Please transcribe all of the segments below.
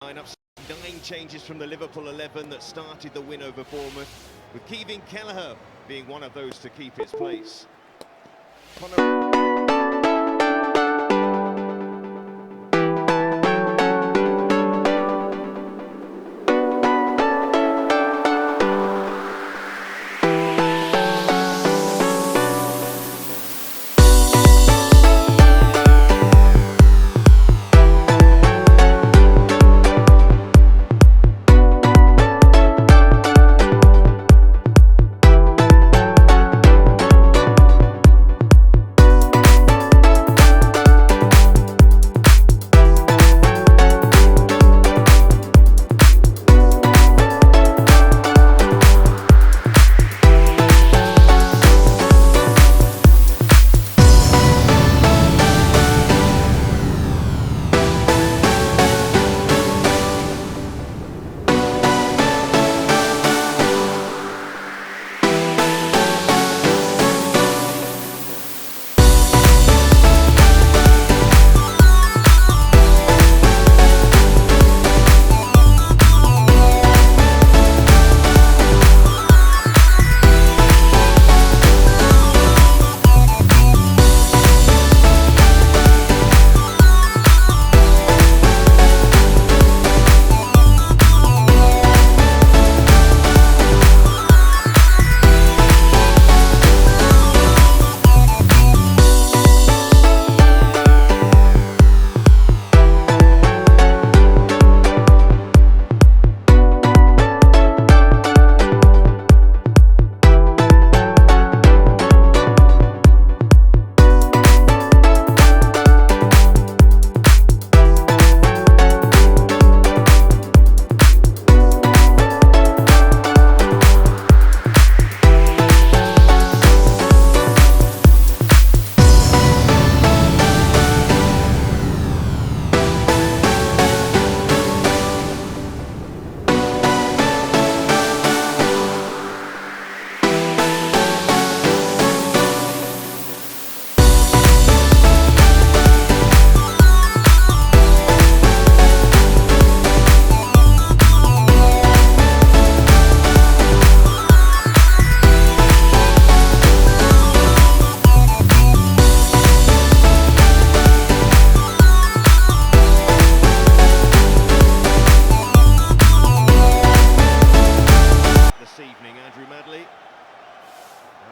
Lineups, 9 changes from the Liverpool 11 that started the win over Bournemouth, with Kevin Kelleher being one of those to keep his place.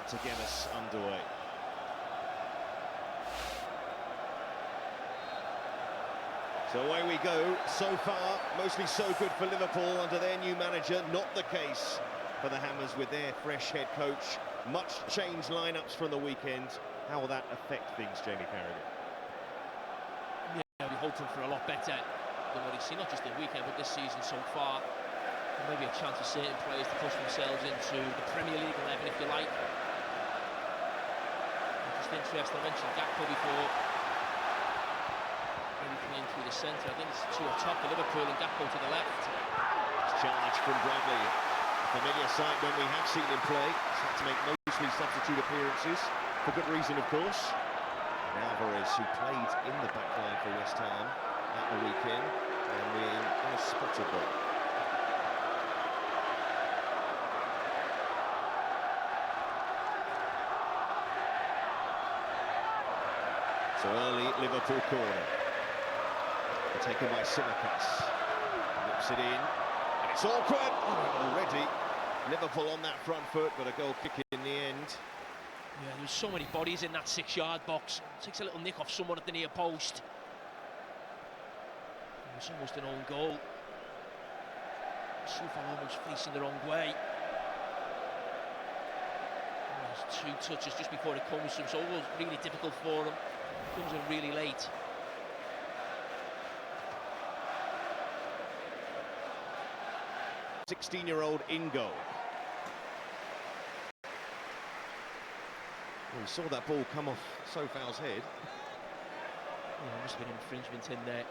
To get us underway. So away we go. So far, mostly so good for Liverpool under their new manager. Not the case for the Hammers with their fresh head coach. Much changed lineups from the weekend. How will that affect things, Jamie Carragher? Yeah, we're hoping for a lot better than what he's seen, not just the weekend, but this season so far. Maybe a chance for certain players to push themselves into the Premier League 11, if you like. Interesting, I mentioned Gakpo before. Maybe playing through the centre. I think it's two up top for Liverpool and Gakpo to the left. Charge from Bradley. A familiar sight when we have seen him play. He's had to make mostly substitute appearances, for good reason, of course. And Alvarez, who played in the back line for West Ham at the weekend, and we're in a spotted ball. So early Liverpool corner. Taken by Simicas. Whips it in. And it's awkward. Oh, already Liverpool on that front foot, but a goal kick in the end. Yeah, there's so many bodies in that 6-yard box. Takes a little nick off someone at the near post. It's almost an own goal. So far almost facing the wrong way. There's 2 touches just before it comes to him, so it was really difficult for him. Comes in really late. '16-year-old in goal. Well, we saw that ball come off Sofal's head. Yeah, there must have been infringement in there.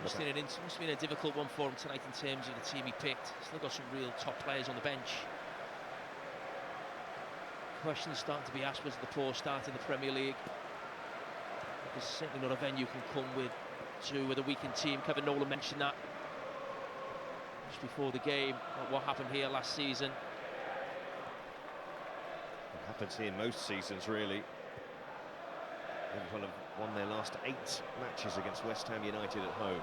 Must have been a difficult one for him tonight in terms of the team he picked. Still got some real top players on the bench. Questions starting to be asked, was the poor start in the Premier League? Because certainly not a venue can come with to the weakened team. Kevin Nolan mentioned that just before the game, what happened here last season. It happens here most seasons, really. Liverpool have won their last 8 matches against West Ham United at home.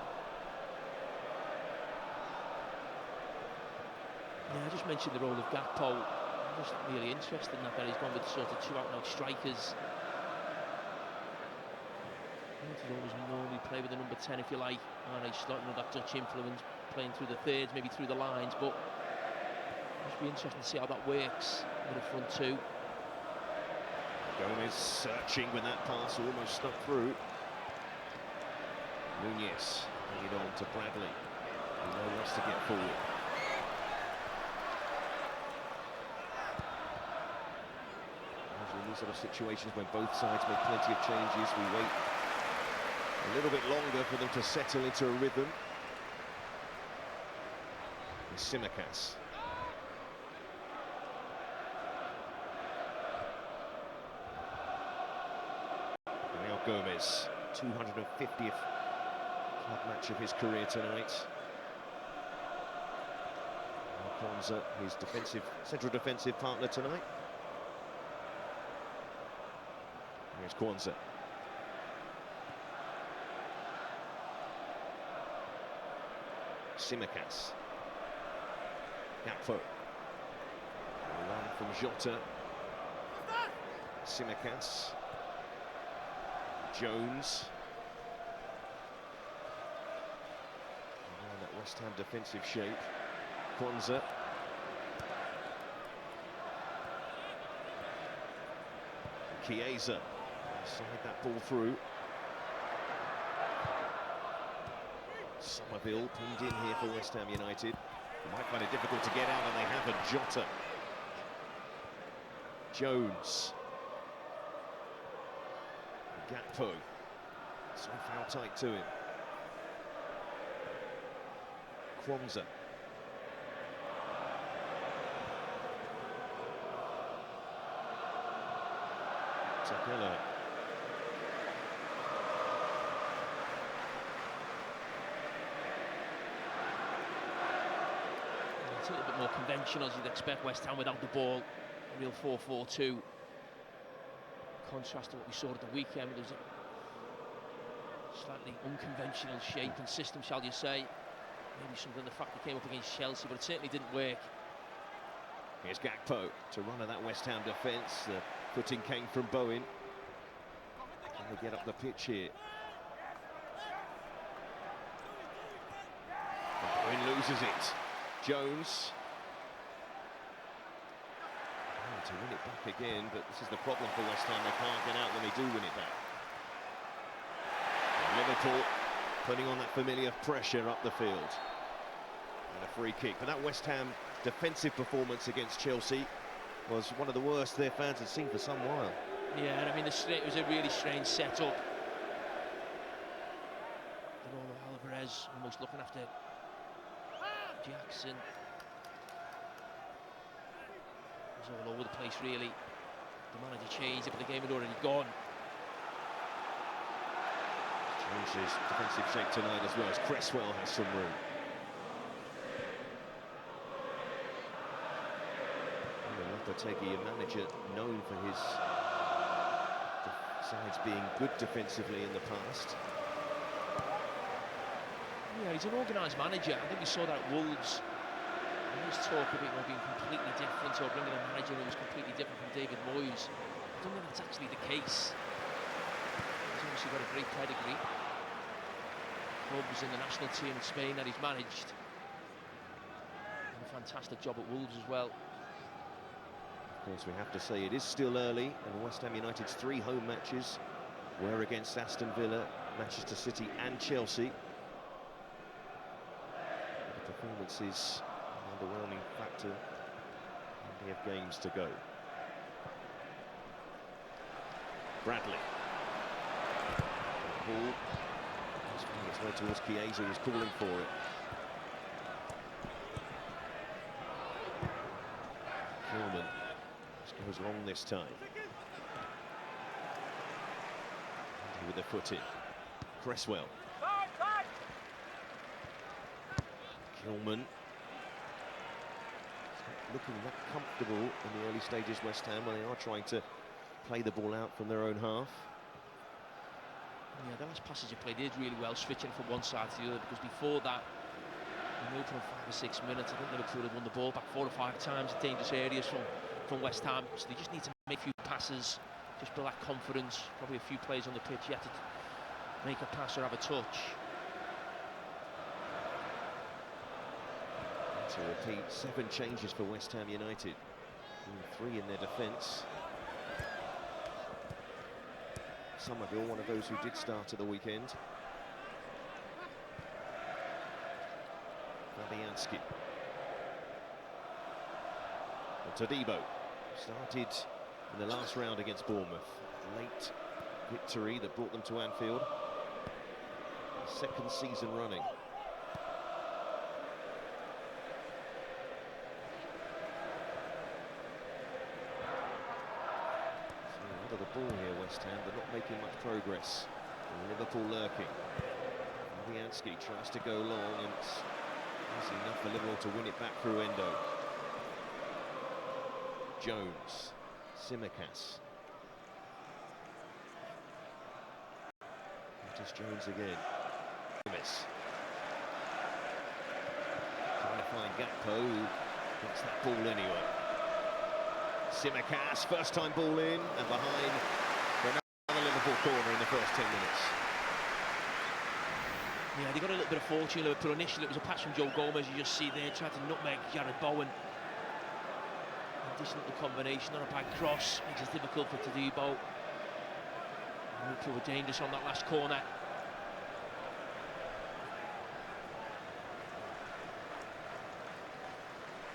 Yeah, I just mentioned the role of Gakpo. I'm just really interested in that he's gone with sort of 2 out-and-out strikers. He's always normally play with the number 10, if you like, and he's starting with that Dutch influence, playing through the thirds, maybe through the lines, but it'll just be interesting to see how that works with the front two. Gomez searching with that pass, almost stuck through. Nunez bringing it on to Bradley. No less to get forward. In these sort of situations when both sides make plenty of changes, we wait a little bit longer for them to settle into a rhythm. And Tsimikas. And now Gomez, 250th club match of his career tonight. Now Kwanzaa, his central defensive partner tonight. Here's Kwanzaa. Tsimikas. Gakpo. Run from Jota. Tsimikas. Jones. And that West Ham defensive shape. Kwanzaa. Chiesa. Slide that ball through. Somerville pinned in here for West Ham United. They might find it difficult to get out, and they have a Jota. Jones. Gakpo. So foul tight to him. Kwanzaa. Takela. It's a little bit more conventional, as you'd expect West Ham without the ball. A real 4-4-2. Contrast to what we saw at the weekend. There was a slightly unconventional shape and system, shall you say. Maybe something the fact they came up against Chelsea, but it certainly didn't work. Here's Gakpo to run at that West Ham defence. The footing came from Bowen. Can they get up the pitch here? And Bowen loses it. Jones. Oh, to win it back again, but this is the problem for West Ham. They can't get out when they do win it back. And Liverpool putting on that familiar pressure up the field. And a free kick. But that West Ham defensive performance against Chelsea was one of the worst their fans had seen for some while. Yeah, I mean, it was a really strange setup. Alvarez almost looking after Jackson. It was all over the place, really. The manager changed it, but the game had already gone. Changed his defensive shape tonight as well, as Cresswell has some room. Lopetegui, a manager known for his sides being good defensively in the past. Yeah, he's an organised manager. I think we saw that at Wolves. There's talk of it being completely different, or bringing a manager who was completely different from David Moyes. I don't think that's actually the case. He's obviously got a great pedigree. Clubs in the national team in Spain that he's managed. And a fantastic job at Wolves as well. Of course, we have to say it is still early, and West Ham United's 3 home matches were against Aston Villa, Manchester City and Chelsea. The performance is an underwhelming factor. Plenty of games to go. Bradley. Ball. Just finding its way towards Chiesa, who's calling for it. Kilman. Goes long this time. And with the foot in. Cresswell. Kilman. Looking that comfortable in the early stages, West Ham, where they are trying to play the ball out from their own half. Yeah, the last passage you played did really well, switching from one side to the other, because before that, in the opening 5 or 6 minutes, I think Liverpool had won the ball back 4 or 5 times in dangerous areas from West Ham, so they just need to make a few passes, just build that confidence. Probably a few players on the pitch yet to make a pass or have a touch. To repeat, 7 changes for West Ham United, 3 in their defence. Somerville, one of those who did start at the weekend. Fabianski. Todibo started in the last round against Bournemouth. Late victory that brought them to Anfield. 2nd season running. Under the ball here, West Ham, but not making much progress. Liverpool lurking. Fabianski tries to go long, and it's easy enough for Liverpool to win it back through Endo. Jones, Tsimikas. Curtis Jones again. Miss. Trying to find Gakpo, who gets that ball anyway. Tsimikas, first time ball in, and behind for another Liverpool corner in the first 10 minutes. Yeah, they got a little bit of fortune, Liverpool. Initially it was a pass from Joe Gomez, you just see there, tried to nutmeg Jared Bowen. Decent little combination on a bad cross, makes it difficult for Todibo. Liverpool were dangerous on that last corner.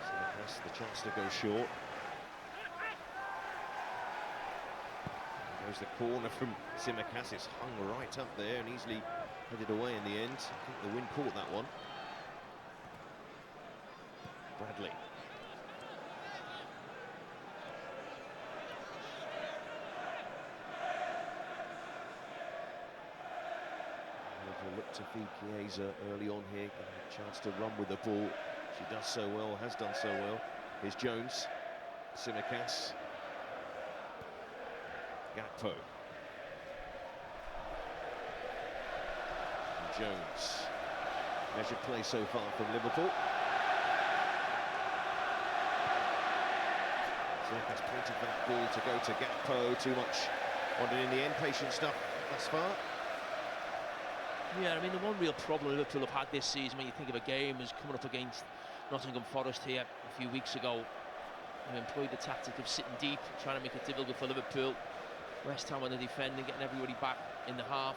Tsimikas, the chance to go short. There's the corner from Tsimikas. It's hung right up there and easily headed away in the end. I think the wind caught that one. Bradley. Liverpool look to feed Chiesa early on here, getting a chance to run with the ball. She does so well, has done so well. Here's Jones, Tsimikas. Gakpo. And Jones. Measured play so far from Liverpool. Tsimikas pointed that ball to go to Gakpo. Too much on it in the end. Patient stuff thus far. Yeah, I mean, the one real problem Liverpool have had this season, when you think of a game, is coming up against Nottingham Forest here a few weeks ago. They employed the tactic of sitting deep, trying to make it difficult for Liverpool. West Ham on the defending, getting everybody back in the half.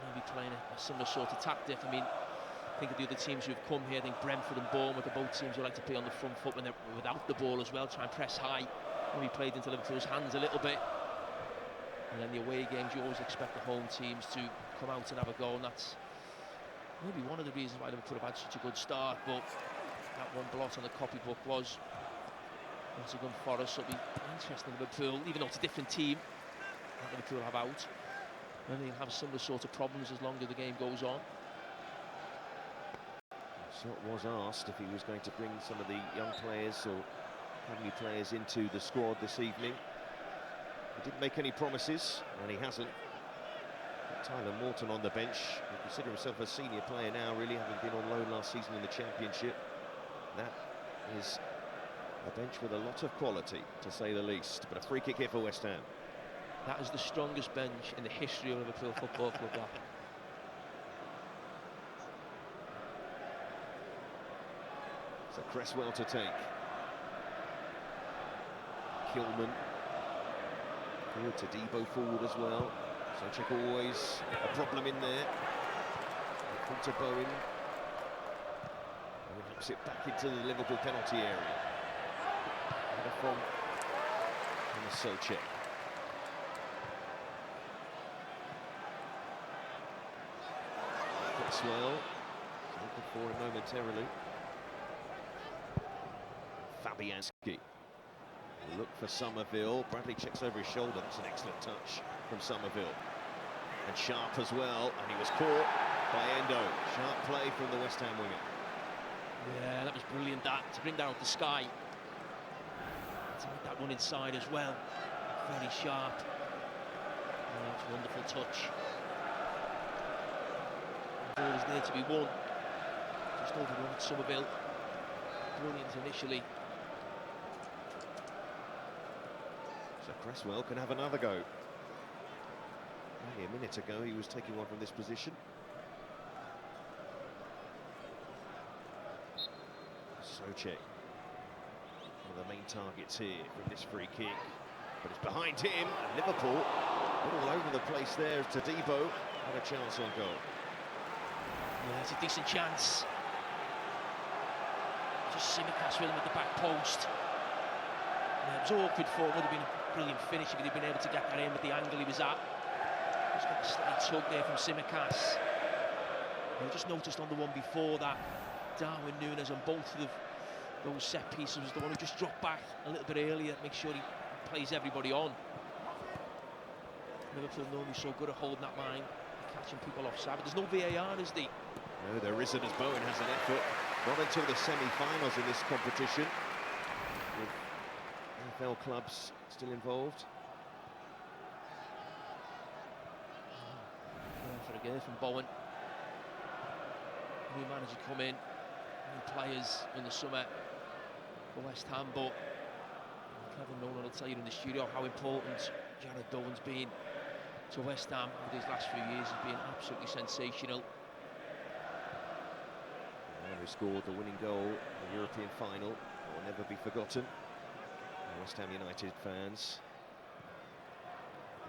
Maybe playing a similar sort of tactic. I mean, think of the other teams who've come here. I think Brentford and Bournemouth are both teams who like to play on the front foot when they're without the ball as well, try and press high. Maybe played into Liverpool's hands a little bit. And then the away games, you always expect the home teams to come out and have a go, and that's maybe one of the reasons why Liverpool have had such a good start. But that one blot on the copybook was Nottingham Forest, so it'll be interesting. Liverpool, even though it's a different team that Liverpool have out, and they'll have similar sort of problems as long as the game goes on. So it was asked if he was going to bring some of the young players or academy players into the squad this evening. He didn't make any promises, and he hasn't. Got Tyler Morton on the bench. He considers himself a senior player now, really, having been on loan last season in the Championship. That is a bench with a lot of quality, to say the least. But a free kick here for West Ham. That is the strongest bench in the history of Liverpool Football Club. That. So Cresswell to take. Kilman. Here to Debo forward as well. Souček always a problem in there. To Bowen. And knocks it back into the Liverpool penalty area. From the Souček. Cresswell. Looking for him momentarily. Fabianski. Look for Somerville. Bradley checks over his shoulder. That's an excellent touch from Somerville. And sharp as well, and he was caught by Endo. Sharp play from the West Ham winger. Yeah, that was brilliant, that, to bring that out the sky. To make that run inside as well. Very sharp. Oh, it's a wonderful touch. The ball is there to be won. Just overrun Somerville. Brilliant initially. So Cresswell can have another go. Only a minute ago he was taking one from this position. Soucek, one of the main targets here from this free kick, but it's behind him, and Liverpool all over the place there. Todibo had a chance on goal. Yeah, it's a decent chance. Just Simicast with him at the back post. Yeah, it was awkward for him. Would have been a brilliant finish if he'd been able to get that in with the angle he was at. Just got a slight tug there from Simicast. I just noticed on the one before that, Darwin Núñez on both of those set pieces was the one who just dropped back a little bit earlier, make sure he plays everybody on. Liverpool normally so good at holding that line, catching people offside, but there's no VAR, is there? No, there isn't, as Bowen has an effort. Not until the semi-finals in this competition, with NFL clubs still involved. For again from Bowen. New manager come in, new players in the summer for West Ham, but Kevin Nolan will tell you in the studio how important Jared Bowen's been to West Ham over these last few years. He's been absolutely sensational. And who scored the winning goal in the European final will never be forgotten. West Ham United fans.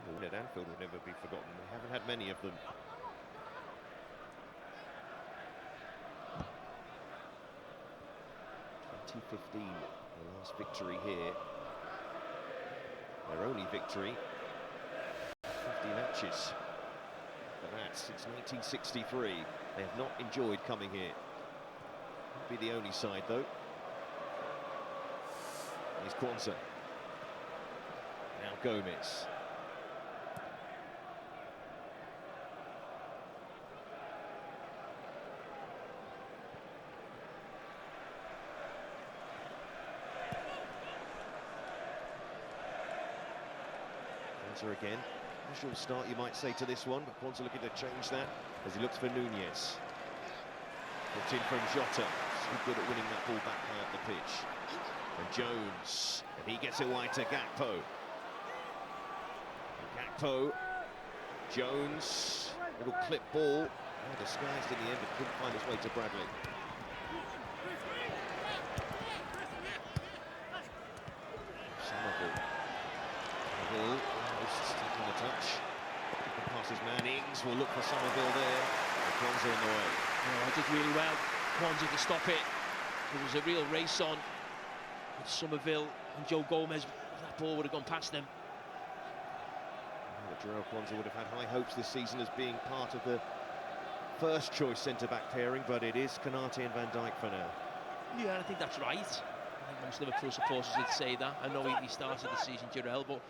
The win at Anfield will never be forgotten. We haven't had many of them. 2015, the last victory here. Their only victory. 50 matches. For that, since 1963. They have not enjoyed coming here. Won't be the only side, though. Here's Kwanzaa. Now Gomez. Kwanzaa again. Usual start, you might say, to this one, but Kwanzaa looking to change that as he looks for Núñez. Put in from Jota. So good at winning that ball back high up the pitch. And Jones, and he gets it wide to Gakpo. And Gakpo, Jones, little clip ball. Oh, disguised in the end, but couldn't find his way to Bradley. Somerville. Somerville, almost taking the touch. Passes man, Ings will look for Somerville there. And Kwanzaa in the way. Oh, I did really well. Kwanzaa to stop it. There was a real race on with Somerville and Joe Gomez. That ball would have gone past them. Jarell Kwanzaa would have had high hopes this season as being part of the first choice centre-back pairing, but it is Konate and Van Dijk for now. Yeah, I think that's right. I think most Liverpool supporters would say that. I know he started the season, Jarell, but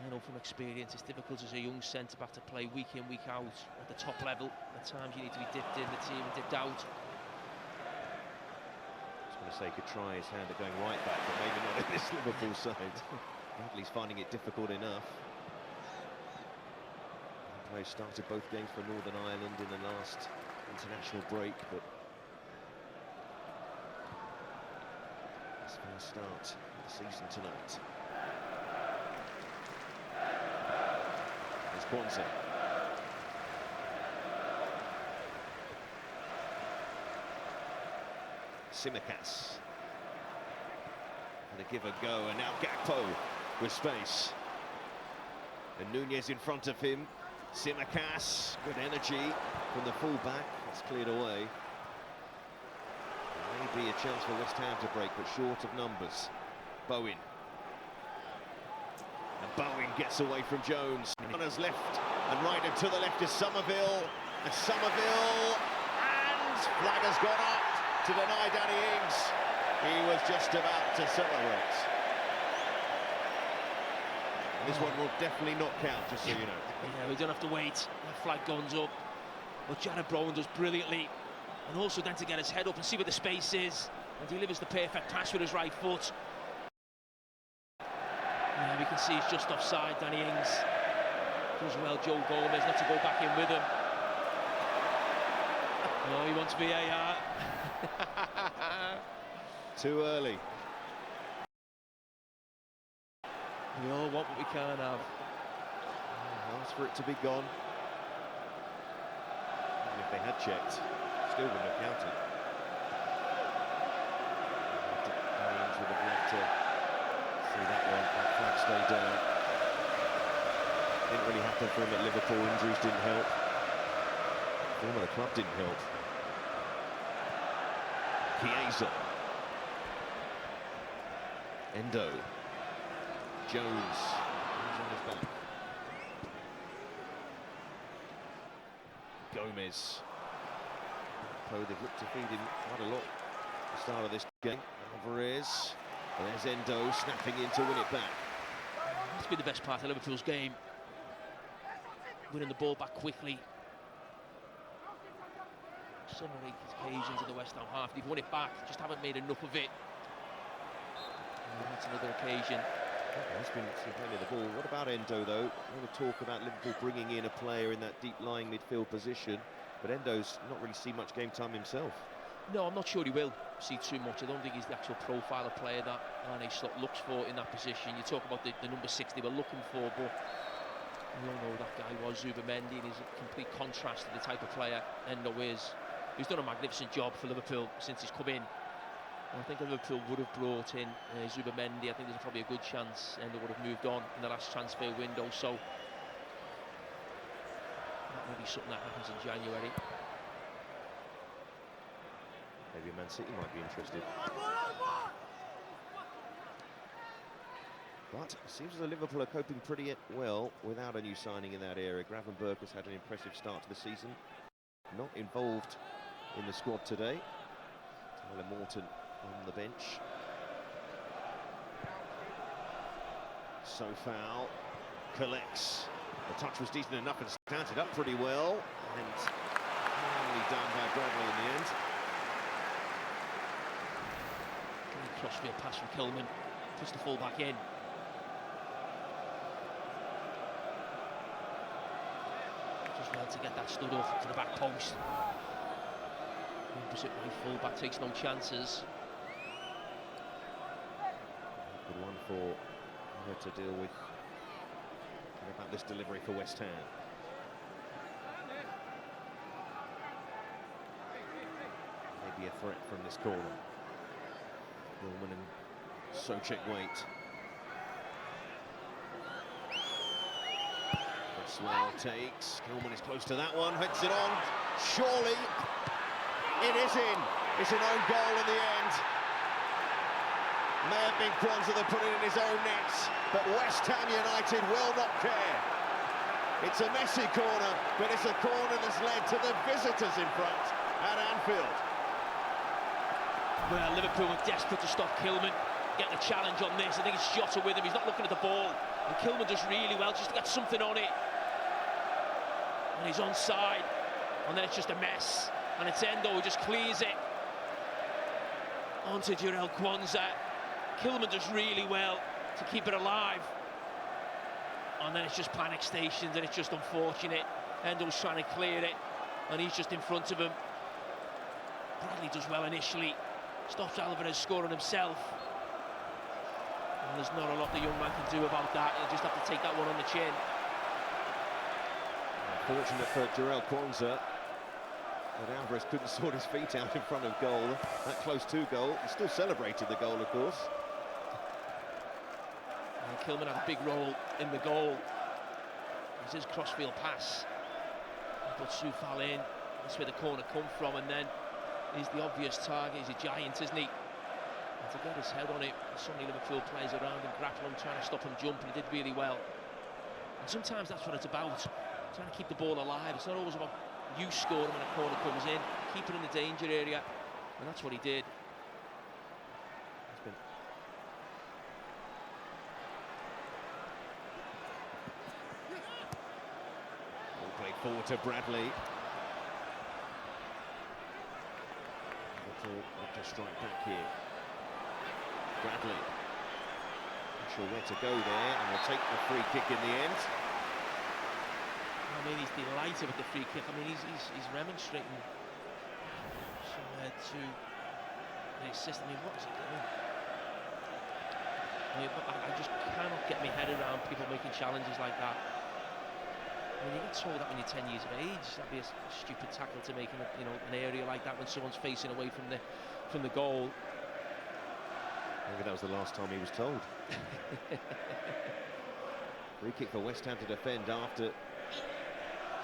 I know from experience it's difficult as a young centre-back to play week in, week out at the top level. At times you need to be dipped in the team and dipped out. I was going to say he could try his hand at going right back, but maybe not in this Liverpool side. Bradley's finding it difficult enough. Players started both games for Northern Ireland in the last international break, but his first start of the season tonight. Here's Kwanzaa. Simicast. And a give a go, and now Gakpo with space. And Núñez in front of him. Simicast, good energy from the full-back. It's cleared away. Maybe a chance for West Ham to break, but short of numbers. Bowen. And Bowen gets away from Jones. Runners left and right, and to the left is Somerville. And Somerville, and flag has gone up to deny Danny Ings. He was just about to celebrate. This one will definitely not count, just so you know. Yeah, we don't have to wait. That flag goes up. But Jared Bowen does brilliantly. And also then to get his head up and see where the space is. And delivers the perfect pass with his right foot. Yeah, we can see he's just offside, Danny Ings. Does well, Joe Gomez, not to go back in with him. Oh, he wants VAR. Too early. We all want what we can't have. Ask for it to be gone. Even if they had checked, still wouldn't have counted. Daniels would have loved to see that one. That flag stayed down. Didn't really happen for him at Liverpool. Injuries didn't help. Form of the club didn't help. Chiesa. Endo. Jones. He's on his back. Gomez. They've looked to feed him quite a lot at the start of this game. Alvarez. And there's Endo snapping in to win it back. That's been the best part of Liverpool's game. Winning the ball back quickly. 7 or 8 occasions in the West Ham half. They've won it back, just haven't made enough of it. And that's another occasion. He's been playing the ball. What about Endo, though? I want to talk about Liverpool bringing in a player in that deep-lying midfield position, but Endo's not really seen much game time himself. No, I'm not sure he will see too much. I don't think he's the actual profile of player that Arne Slot looks for in that position. You talk about the number 6 they were looking for, but we all know that guy was Zubamendi, and he's a complete contrast to the type of player Endo is. He's done a magnificent job for Liverpool since he's come in. I think Liverpool would have brought in Zubamendi. I think there's probably a good chance Endo would have moved on in the last transfer window, so that may be something that happens in January. Maybe Man City might be interested. But it seems as though Liverpool are coping pretty well without a new signing in that area. Gravenberch has had an impressive start to the season. Not involved in the squad today. Tyler Morton on the bench. So foul. Collects. The touch was decent enough and started up pretty well. And finally done by Bradley in the end. Crossfield pass from Kilman. Puts the full back in. Just well to get that stood up to the back post. Opposite right full back takes no chances. Good one for her to deal with. What about this delivery for West Ham? Maybe a threat from this corner. Hillman and Souček wait. Cresswell takes. Hillman is close to that one. Hits it on. Surely it is in. It's an own goal in the end. May have been Kwanzaa that put it in his own net, but West Ham United will not care. It's a messy corner, but it's a corner that's led to the visitors in front at Anfield. Well, Liverpool are desperate to stop Kilman, get the challenge on this. I think it's Jota with him, he's not looking at the ball. And Kilman does really well just to get something on it. And he's onside, and then it's just a mess. And it's Endo who just clears it. Onto Jarell Kwanzaa. Kilman does really well to keep it alive. And then it's just panic stations, and it's just unfortunate. Endo's trying to clear it, and he's just in front of him. Bradley does well initially. Stops Alvarez scoring himself. And there's not a lot the young man can do about that. He'll just have to take that one on the chin. Fortunate for Jarell Kwanzaa that Alvarez couldn't sort his feet out in front of goal. That close to goal. He still celebrated the goal, of course. And Kilman had a big role in the goal. It's his crossfield pass. He puts Soufal in. That's where the corner come from, and then he's the obvious target. He's a giant, isn't he? And to get his head on it, so many Liverpool players around him, grappling him, trying to stop him jumping. He did really well. And sometimes that's what it's about, trying to keep the ball alive. It's not always about you scoring when a corner comes in, keep it in the danger area, and that's what he did. to Bradley. Not to strike back here. Bradley. Not sure where to go there, and will take the free kick in the end. I mean, he's delighted with the free kick. I mean, he's remonstrating somewhere to the assist. I mean, what is he doing? I mean, I just cannot get my head around people making challenges like that. I mean, you get told that when you're 10 years of age, that'd be a stupid tackle to make in an area like that when someone's facing away from the goal. Maybe that was the last time he was told. Free kick for West Ham to defend after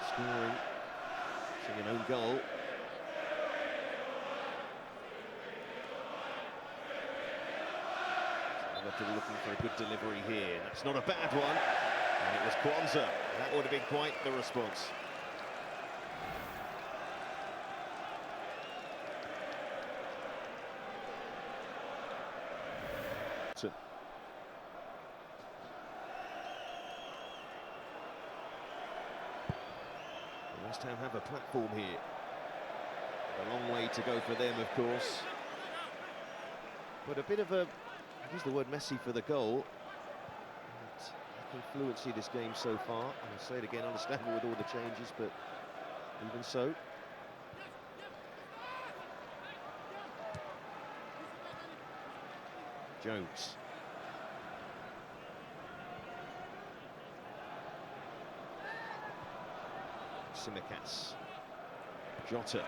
scoring, seeing an own goal. Liverpool looking for a good delivery here. That's not a bad one. And it was Kwanzaa. That would have been quite the response. West Ham have a platform here. A long way to go for them, of course. But a bit of a, I use the word messy for the goal. Lacking fluency this game so far. And I'll say it again, understandable with all the changes, but even so. Jones. Simicas. Jota.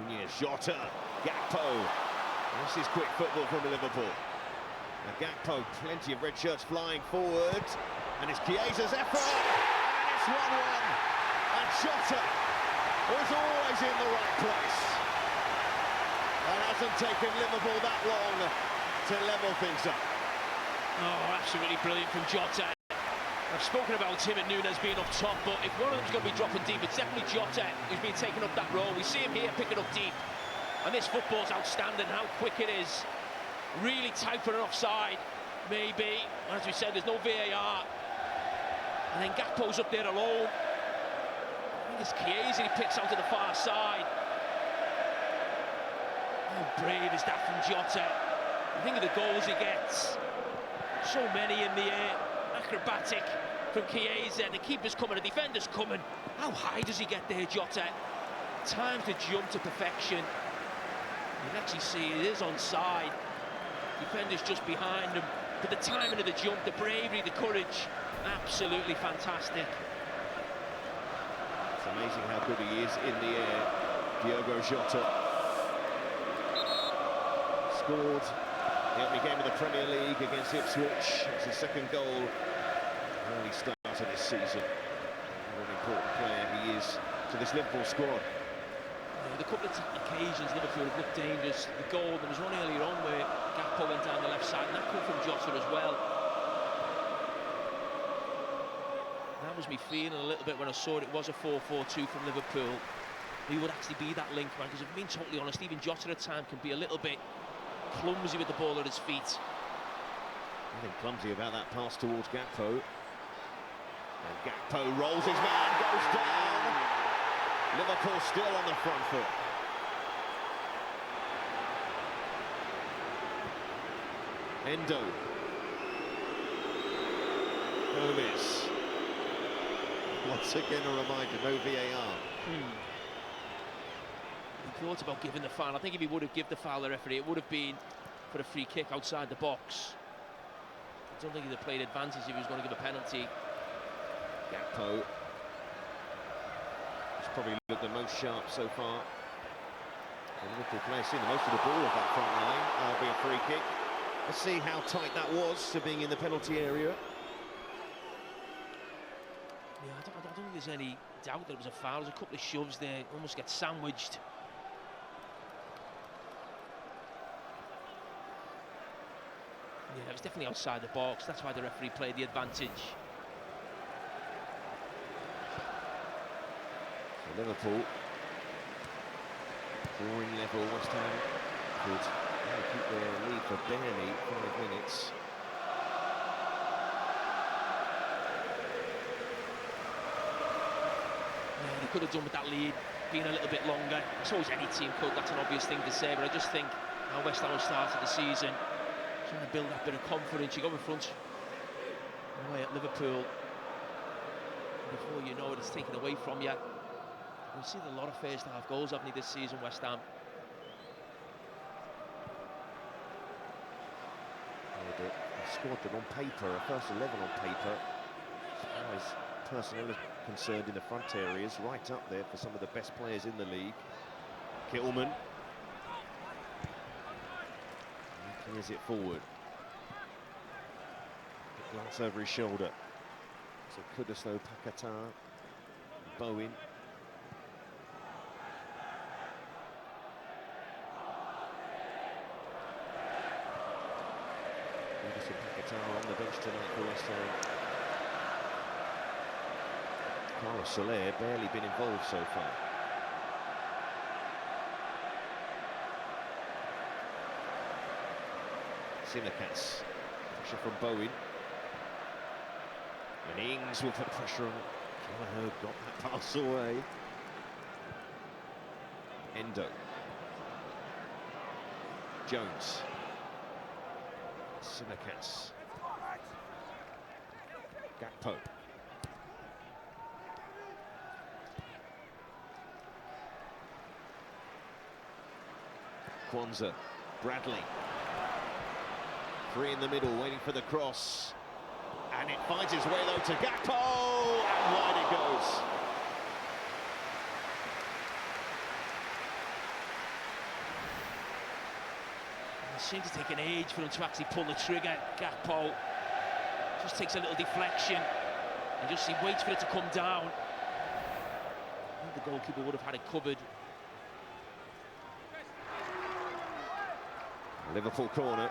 Nunez. Jota. Gakpo. This is quick football from Liverpool. Now Gakpo, plenty of red shirts flying forward. And it's Chiesa's effort. And it's 1-1. And Jota was always in the right place. And hasn't taken Liverpool that long to level things up. Oh, absolutely brilliant from Jota. I've spoken about him and Nunez being up top, but if one of them's going to be dropping deep, it's definitely Jota who's been taking up that role. We see him here picking up deep, and this football's outstanding. How quick it is, really tight for an offside, maybe. As we said, there's no VAR, and then Gakpo's up there alone. I think it's Chiesa he picks out to the far side. How brave is that from Jota? Think of the goals he gets. So many in the air. Acrobatic from Chiesa. The keeper's coming, the defender's coming. How high does he get there, Jota? Times the jump to perfection. You can actually see it is onside. Defender's just behind him. But the timing of the jump, the bravery, the courage, absolutely fantastic. It's amazing how good he is in the air. Diogo Jota scored the opening game of the Premier League against Ipswich. It's his second goal early start of this season. What an important player he is to this Liverpool squad. Yeah, the couple of occasions Liverpool have looked dangerous. The goal, there was one earlier on where Gakpo went down the left side, and that came from Jota as well. That was me feeling a little bit when I saw it was a 4-4-2 from Liverpool. He would actually be that link man, because if I'm being totally honest, even Jota at times can be a little bit clumsy with the ball at his feet. Nothing clumsy about that pass towards Gakpo. And Gakpo rolls his man, goes down. Liverpool still on the front foot. Endo. Gomez. Once again a reminder, no VAR. He thought about giving the foul. I think if he would have given the foul, the referee, it would have been for a free kick outside the box. I don't think he'd have played advantage if he was going to give a penalty. Gakpo. He's probably looked the most sharp so far. The Liverpool players seen the most of the ball of that front line. That'll be a free kick. Let's see how tight that was to being in the penalty area. Yeah, I don't think there's any doubt that it was a foul. There's a couple of shoves there, almost get sandwiched. Yeah, it was definitely outside the box. That's why the referee played the advantage. So Liverpool drawing level. West Ham could keep their lead for barely 5 minutes. They could have done with that lead being a little bit longer. I suppose any team could, that's an obvious thing to say, but I just think how West Ham started the season, trying to build that bit of confidence. You go in front away at Liverpool, and before you know it, it's taken away from you. We've seen a lot of first half goals, haven't we, this season, West Ham? A squad that on paper, a first 11 on paper, as far as personnel is concerned in the front areas, right up there for some of the best players in the league. Kittleman clears it forward. A glance over his shoulder. So Kudaslow, Pakata, Bowen. Pakata on the bench tonight for West Ham. Carlos Soler barely been involved so far. Simicas, pressure from Bowen. And Ings will put pressure on. Kelleher got that pass away. Endo. Jones. Simicas. Gakpo. Kwanzaa, Bradley, three in the middle, waiting for the cross, and it finds its way though to Gakpo, and wide it goes. It seems to take an age for him to actually pull the trigger. Gakpo just takes a little deflection and just he waits for it to come down. I think the goalkeeper would have had it covered. Liverpool corner.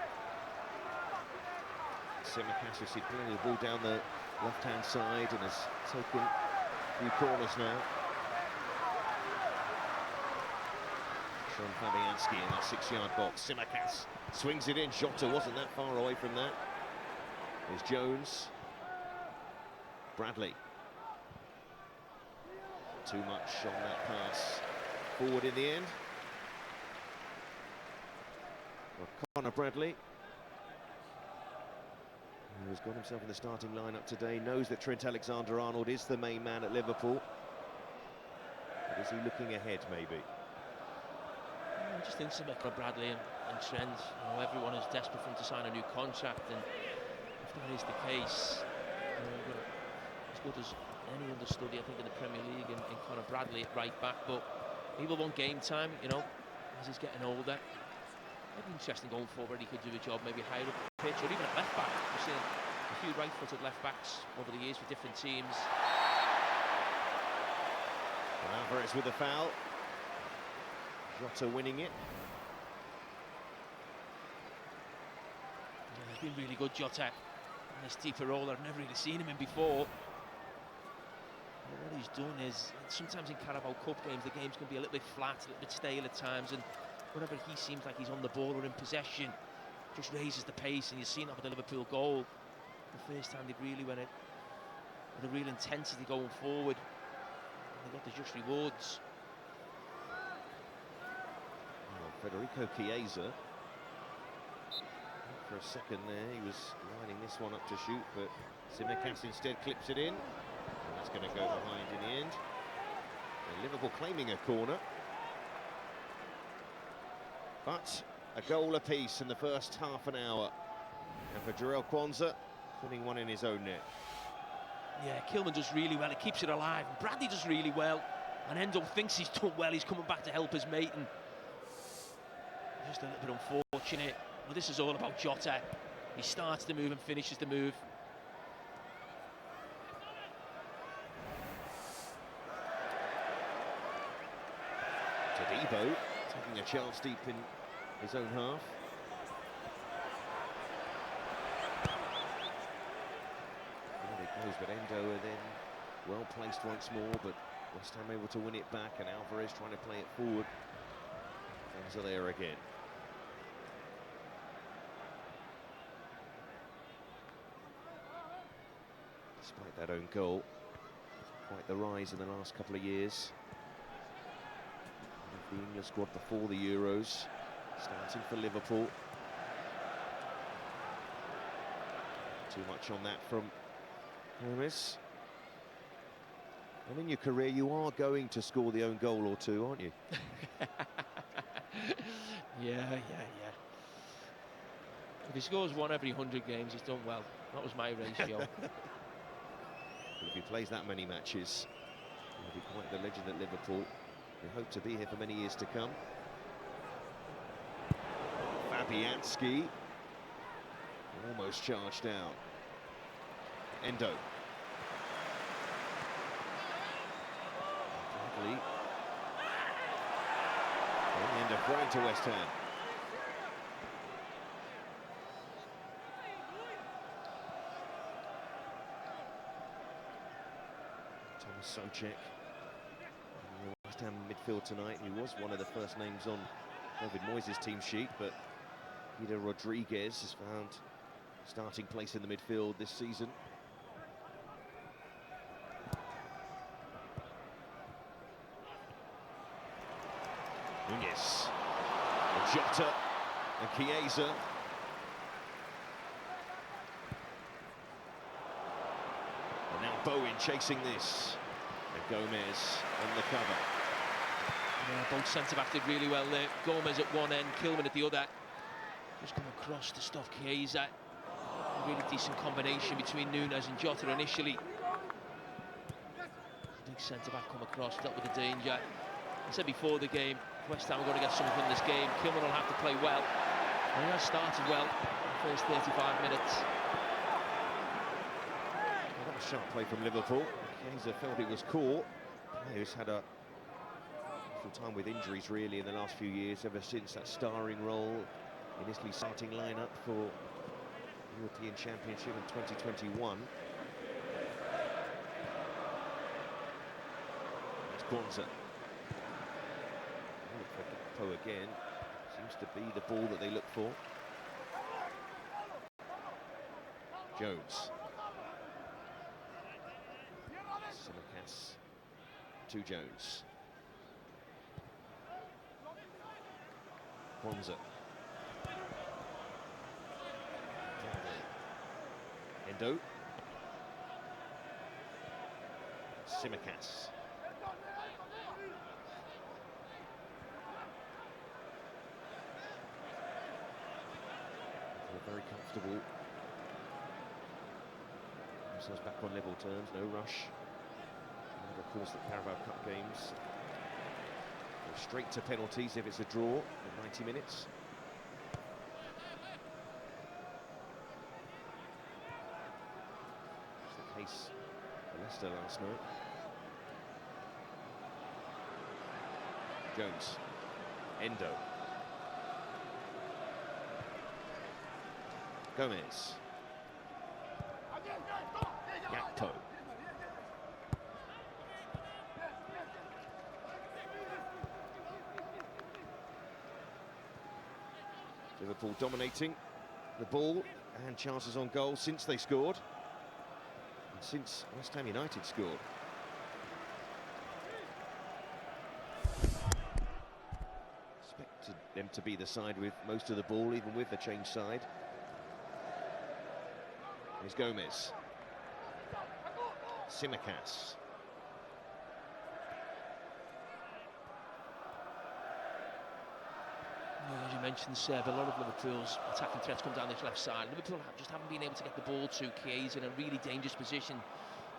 Simicas has playing the ball down the left-hand side and has taken a few corners now. Sean Fabianski in that 6-yard box. Simicas swings it in. Jota wasn't that far away from that. There's Jones. Bradley. Too much on that pass. Forward in the end. Well, Connor Bradley, who has got himself in the starting lineup today, knows that Trent Alexander-Arnold is the main man at Liverpool. But is he looking ahead, maybe? I just think Simicas, Bradley and Trent, you know, everyone is desperate for him to sign a new contract, and if that is the case, you know, as good as any understudy, I think, in the Premier League, in Connor Bradley at right back, but he will want game time, you know, as he's getting older. It'd be interesting going forward, he could do a job maybe higher up the pitch, or even at left back. We've seen a few right-footed left backs over the years for different teams. And Alvarez with the foul. Jota winning it. Yeah, he's been really good, Jota. And this deeper role, I've never really seen him in before. But what he's done is, sometimes in Carabao Cup games, the games can be a little bit flat, a little bit stale at times, and whenever he seems like he's on the ball or in possession, just raises the pace, and you've seen that with the Liverpool goal. The first time they really went it with a real intensity going forward, and they got the just rewards. Oh, Federico Chiesa. For a second there, he was lining this one up to shoot, but Simicas instead clips it in. And that's going to go behind in the end. And Liverpool claiming a corner. But a goal apiece in the first half an hour. And for Jarell Kwanzaa, putting one in his own net. Yeah, Kilman does really well, he keeps it alive. Bradley does really well, and Endo thinks he's done well, he's coming back to help his mate, and just a little bit unfortunate. Well, this is all about Jota. He starts the move and finishes the move. Todibo taking a chance deep in his own half. There it goes, but Endo are then well placed once more, but West Ham able to win it back, and Alvarez trying to play it forward. Fans are there again. Despite that own goal, quite the rise in the last couple of years. The England squad before the Euros, starting for Liverpool. Too much on that from Hermes. And in your career, you are going to score the own goal or two, aren't you? Yeah. If he scores one every 100 games, he's done well. That was my ratio. If he plays that many matches, he'll be quite the legend at Liverpool. We hope to be here for many years to come. Fabianski almost charged out. Endo. Bradley. And Endo throwing to West Ham. Thomas Souček in the West Ham midfield tonight. He was one of the first names on David Moyes' team sheet, but Peter Rodriguez has found starting place in the midfield this season. Nunez, Jota and Chiesa. And now Bowen chasing this. And Gomez on the cover. Yeah, both centre-backs did really well there. Gomez at one end, Kilman at the other. Just come across to stop Chiesa. A really decent combination between Nunez and Jota initially. Big centre-back come across, dealt with the danger. I said before the game, West Ham are going to get something from this game. Kilman will have to play well. And he has started well in the first 35 minutes. Well, that was sharp play from Liverpool. Chiesa felt it was caught. He's had a time with injuries really in the last few years, ever since that starring role in Italy's starting lineup for European Championship in 2021. It's Kwanzaa. For Gakpo again. Seems to be the ball that they look for. Jones. Simicas to Jones. Kwanzaa. Endo. Simicas. Very comfortable. Themselves back on level terms, no rush. And of course the Carabao Cup games go straight to penalties if it's a draw in 90 minutes. It's the case for Leicester last night. Jones. Endo. Gomez. Gakpo. Liverpool dominating the ball and chances on goal since they scored. And since West Ham United scored. Expected them to be the side with most of the ball, even with the change side. Here's Gomez. Simicas. As you mentioned, Seb, a lot of Liverpool's attacking threats come down this left side. Liverpool just haven't been able to get the ball to Chiesa in a really dangerous position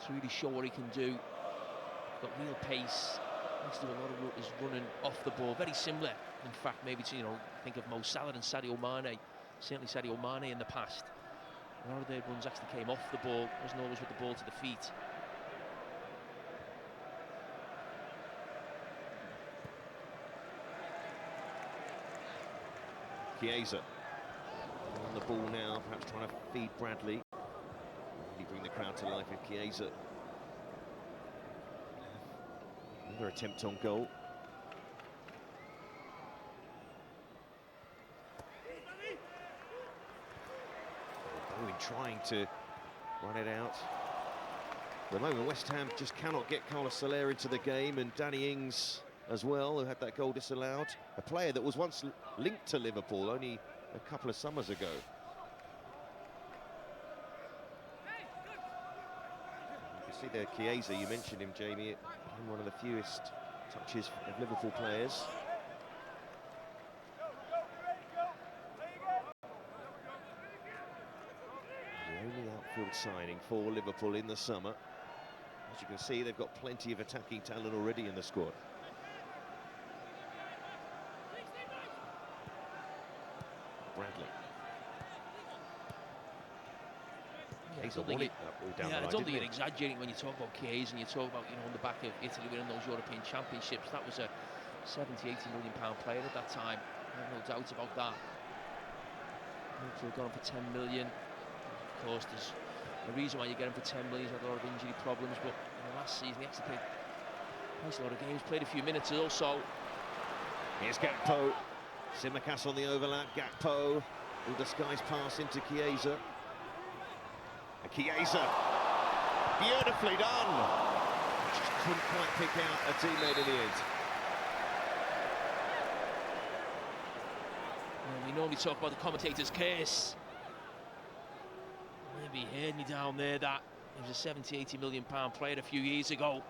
to really show what he can do. Got real pace. Needs to do a lot of work. Is running off the ball, very similar, in fact, maybe to think of Mo Salah and Sadio Mane. Certainly Sadio Mane in the past. A lot of their runs actually came off the ball, wasn't always with the ball to the feet. Chiesa on the ball now, perhaps trying to feed Bradley. Really bring the crowd to life with Chiesa. Another attempt on goal. Bowen trying to run it out. At the moment, West Ham just cannot get Carlos Soler into the game, and Danny Ings as well, who had that goal disallowed. A player that was once linked to Liverpool only a couple of summers ago. You can see there Chiesa, you mentioned him, Jamie, one of the fewest touches of Liverpool players. The only outfield signing for Liverpool in the summer. As you can see, they've got plenty of attacking talent already in the squad. Bradley. I don't think you're exaggerating when you talk about Chiesa and you talk about, on the back of Italy winning those European Championships. That was a 70, 80 million pound player at that time. I have no doubt about that. Liverpool got him for 10 million. Of course, there's a reason why you get him for 10 million. He's had a lot of injury problems, but last season he actually played a lot of games, played a few minutes also. Here's Gakpo. Tsimikas on the overlap. Gakpo will disguise pass into Chiesa. And Chiesa, beautifully done. Just couldn't quite pick out a teammate in the end. Well, we normally talk about the commentator's curse. Maybe he heard me down there that he was a 70, 80 million pound player a few years ago. And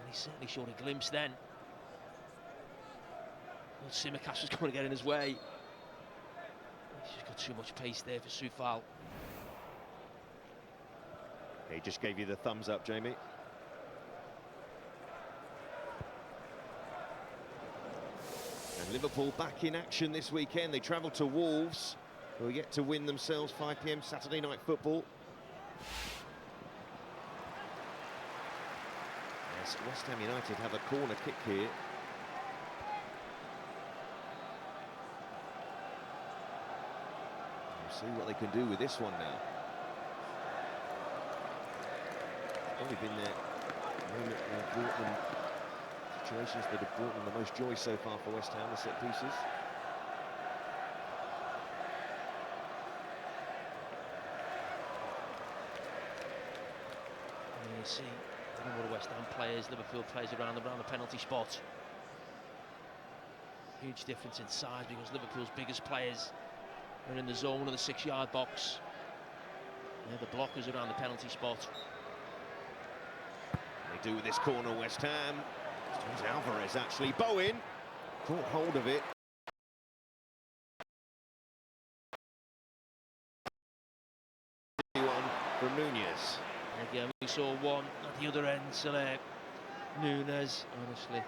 he certainly showed a glimpse then. Well, Tsimikas was going to get in his way. He's just got too much pace there for Soufal. He just gave you the thumbs up, Jamie. And Liverpool back in action this weekend. They travel to Wolves, who are yet to win themselves 5 PM Saturday night football. Yes, West Ham United have a corner kick here. We'll see what they can do with this one now. Probably been the moment that brought them situations that have brought them the most joy so far for West Ham, the set pieces. And you see a number of West Ham players, Liverpool players around the penalty spot. Huge difference in size because Liverpool's biggest players are in the zone of the 6-yard box. They're the blockers around the penalty spot. They do with this corner, West Ham. It's Alvarez actually. Bowen caught hold of it. One from Nunez. Again, we saw one at the other end, Soler. Nunez, honestly.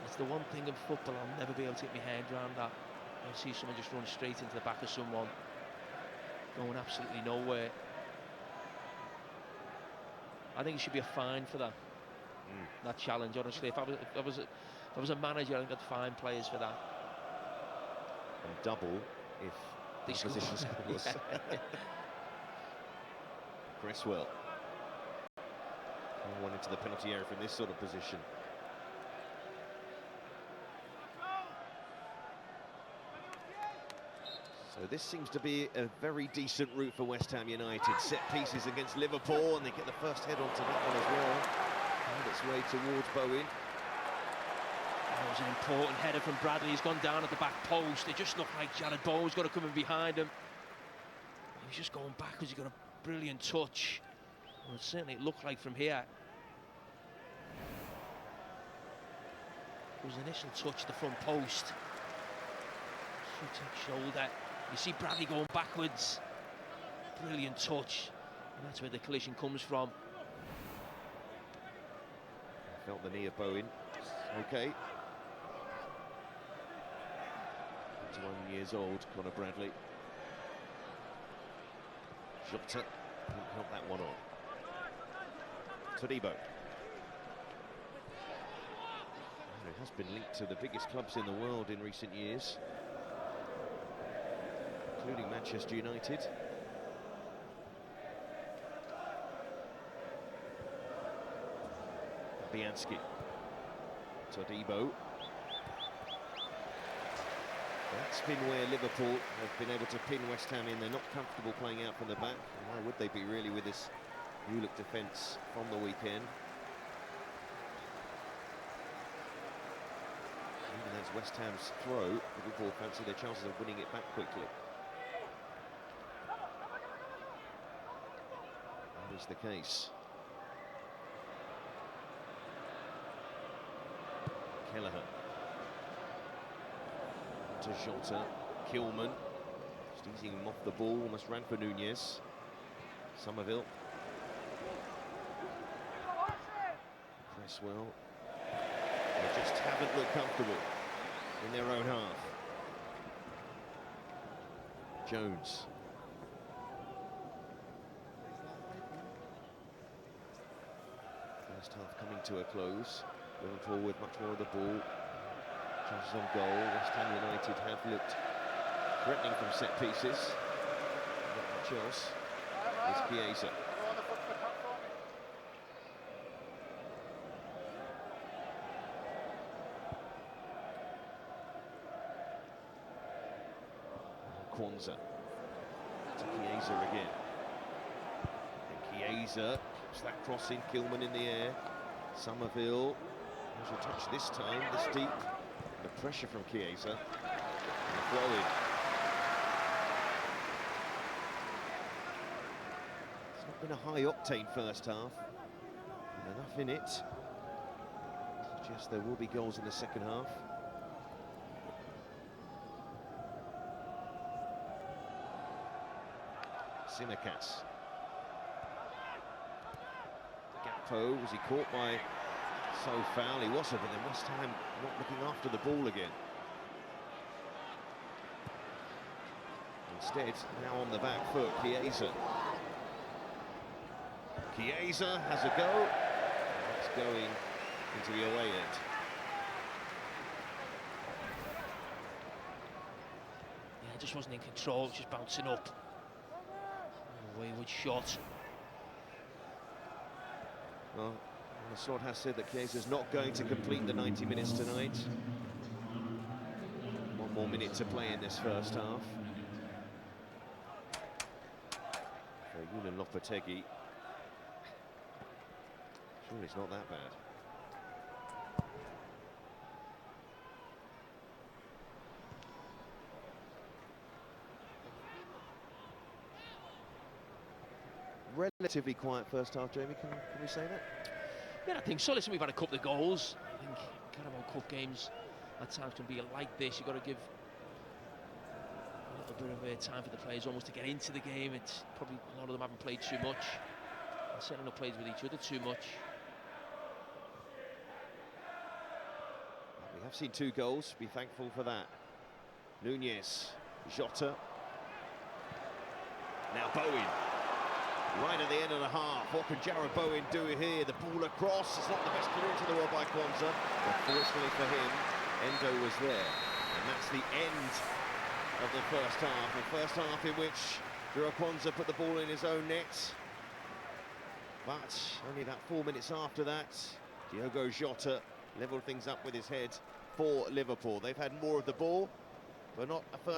It's the one thing in football I'll never be able to get my head around that. I see someone just run straight into the back of someone, going absolutely nowhere. I think it should be a fine for that. That challenge, honestly. If I was a manager, I think I'd fine players for that. And double if the opposition scores. Cresswell. One into the penalty area from this sort of position. So this seems to be a very decent route for West Ham United. Set pieces against Liverpool, and they get the first head onto that one as well. And its way towards Bowen. That was an important header from Bradley. He's gone down at the back post. It just looked like Jared Bowen's got to come in behind him. He's just going backwards. He's got a brilliant touch. Well, certainly it looked like from here. It was an initial touch, the front post. Shoulder. You see Bradley going backwards. Brilliant touch. And that's where the collision comes from. Felt the knee of Bowen. Okay. 21 years old, Conor Bradley. Jota didn't help that one on. Todibo. It has been linked to the biggest clubs in the world in recent years, including Manchester United. Bianski. Todibo. That's been where Liverpool have been able to pin West Ham in. They're not comfortable playing out from the back. Why would they be really with this new look defence from the weekend? Even as West Ham's throw, Liverpool fancy their chances of winning it back quickly. That is the case. Kelleher to Jota, Kilman, just easing him off the ball, almost ran for Nunez. Somerville. Press well. They just haven't looked comfortable in their own half. Jones. First half coming to a close. Going forward, much more of the ball. Chances on goal. West Ham United have looked threatening from set pieces. Not much else. It's Chiesa. Kwanzaa to Chiesa again. And Chiesa keeps that cross in. Kilman in the air. Somerville. There's a touch this time, this deep. The pressure from Chiesa. And the throw in. It's not been a high octane first half. And enough in it. Suggests there will be goals in the second half. Simicas. Gakpo, was he caught by so foul? He wasn't, but then West Ham not looking after the ball again. Instead, now on the back foot, Chiesa. Chiesa has a go. It's going into the away end. Yeah, just wasn't in control, just bouncing up. Wayward shot. Well, the slot has said that Chiesa's not going to complete the 90 minutes tonight. One more minute to play in this first half. For Julian Lopetegui. Surely it's not that bad. Relatively quiet first half, Jamie, can we say that? Yeah, I think so. Listen, we've had a couple of goals. I think Carabao Cup games at times can be like this. You've got to give a little bit of time for the players almost to get into the game. It's probably a lot of them haven't played too much. And certainly not played with each other too much. We have seen 2 goals, be thankful for that. Nunez, Jota. Now Bowen. Right at the end of the half, what can Jarrod Bowen do here? The ball across, it's not the best clearance in the world by Kwanzaa, but fortunately for him, Endo was there. And that's the end of the first half. The first half in which Jarrod Kwanzaa put the ball in his own net. But only about 4 minutes after that, Diogo Jota levelled things up with his head for Liverpool. They've had more of the ball, but not a first